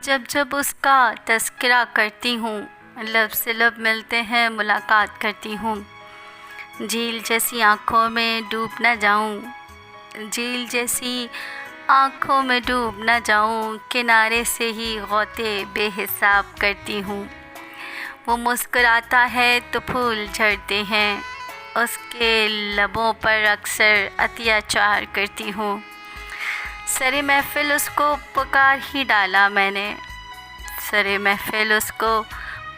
جب جب اس کا تذکرہ کرتی ہوں، لب سے لب ملتے ہیں ملاقات کرتی ہوں، جھیل جیسی آنکھوں میں ڈوب نہ جاؤں، جھیل جیسی آنکھوں میں ڈوب نہ جاؤں، کنارے سے ہی غوطے بے حساب کرتی ہوں۔ وہ مسکراتا ہے تو پھول جھڑتے ہیں، اس کے لبوں پر اکثر اتیاچار کرتی ہوں۔ سرِ محفل اس کو پکار ہی ڈالا میں نے، سرِ محفل اس کو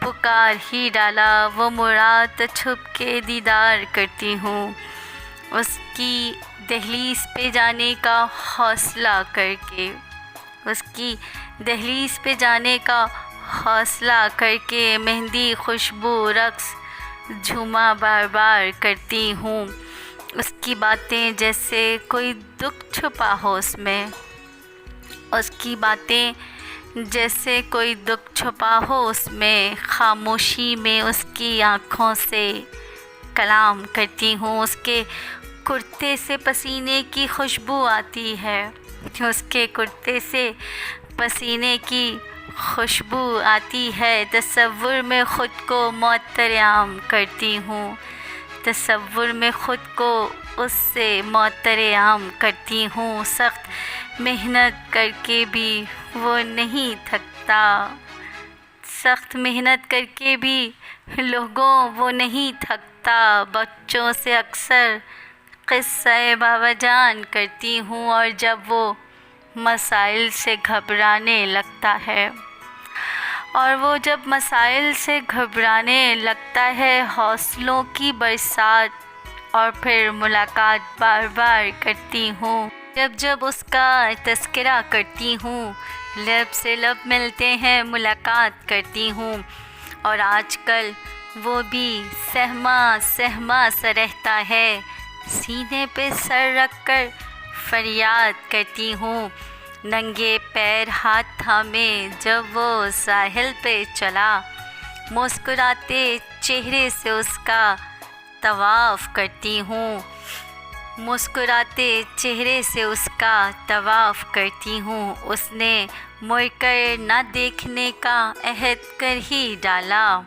پکار ہی ڈالا، وہ مراد چھپ کے دیدار کرتی ہوں، اس کی دہلیز پہ جانے کا حوصلہ کر کے، اس کی دہلیز پہ جانے کا حوصلہ کر کے، مہندی خوشبو رقص جھوما بار بار کرتی ہوں، اس کی باتیں جیسے کوئی دکھ چھپا ہو اس میں، اس کی باتیں جیسے کوئی دکھ چھپا ہو اس میں، خاموشی میں اس کی آنکھوں سے کلام کرتی ہوں، اس کے کرتے سے پسینے کی خوشبو آتی ہے، اس کے کرتے سے پسینے کی خوشبو آتی ہے، تصور میں خود کو معطر عام کرتی ہوں، تصور میں خود کو اس سے معطر عام کرتی ہوں، سخت محنت کر کے بھی وہ نہیں تھکتا، سخت محنت کر کے بھی لوگوں وہ نہیں تھکتا، بچوں سے اکثر قصہ بابا جان کرتی ہوں، اور جب وہ مسائل سے گھبرانے لگتا ہے، اور وہ جب مسائل سے گھبرانے لگتا ہے، حوصلوں کی برسات اور پھر ملاقات بار بار کرتی ہوں، جب جب اس کا تذکرہ کرتی ہوں، لب سے لب ملتے ہیں ملاقات کرتی ہوں، اور آج کل وہ بھی سہما سہما سا رہتا ہے، سینے پہ سر رکھ کر فریاد کرتی ہوں، ننگے پیر ہاتھ تھامے جب وہ ساحل پہ چلا، مسکراتے چہرے سے اس کا طواف کرتی ہوں، مسکراتے چہرے سے اس کا طواف کرتی ہوں، اس نے مڑ کر نہ دیکھنے کا عہد کر ہی ڈالا،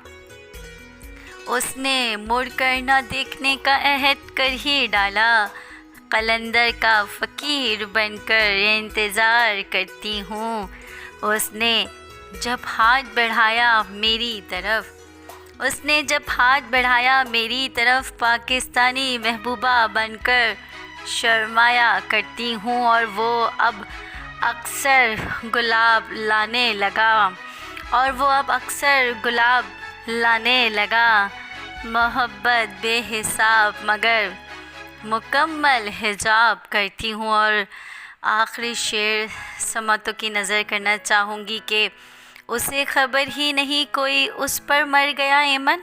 اس نے مڑ کر نہ دیکھنے کا عہد کر ہی ڈالا، قلندر کا فقیر بن کر انتظار کرتی ہوں، اس نے جب ہاتھ بڑھایا میری طرف، اس نے جب ہاتھ بڑھایا میری طرف، پاکستانی محبوبہ بن کر شرمایا کرتی ہوں، اور وہ اب اکثر گلاب لانے لگا، اور وہ اب اکثر گلاب لانے لگا، محبت بے حساب مگر مکمل حجاب کرتی ہوں۔ اور آخری شعر سماعتوں کی نظر کرنا چاہوں گی کہ اسے خبر ہی نہیں کوئی اس پر مر گیا ایمن،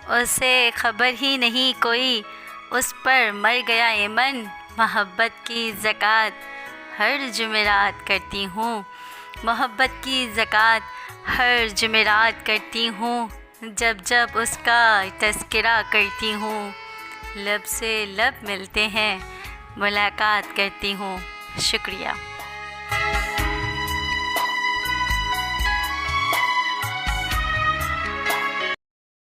اسے خبر ہی نہیں کوئی اس پر مر گیا ایمن، محبت کی زکوٰۃ ہر جمعرات کرتی ہوں، محبت کی زکوٰۃ ہر جمعرات کرتی ہوں، جب جب اس کا تذکرہ کرتی ہوں، لب سے لب ملتے ہیں ملاقات کرتی ہوں۔ شکریہ۔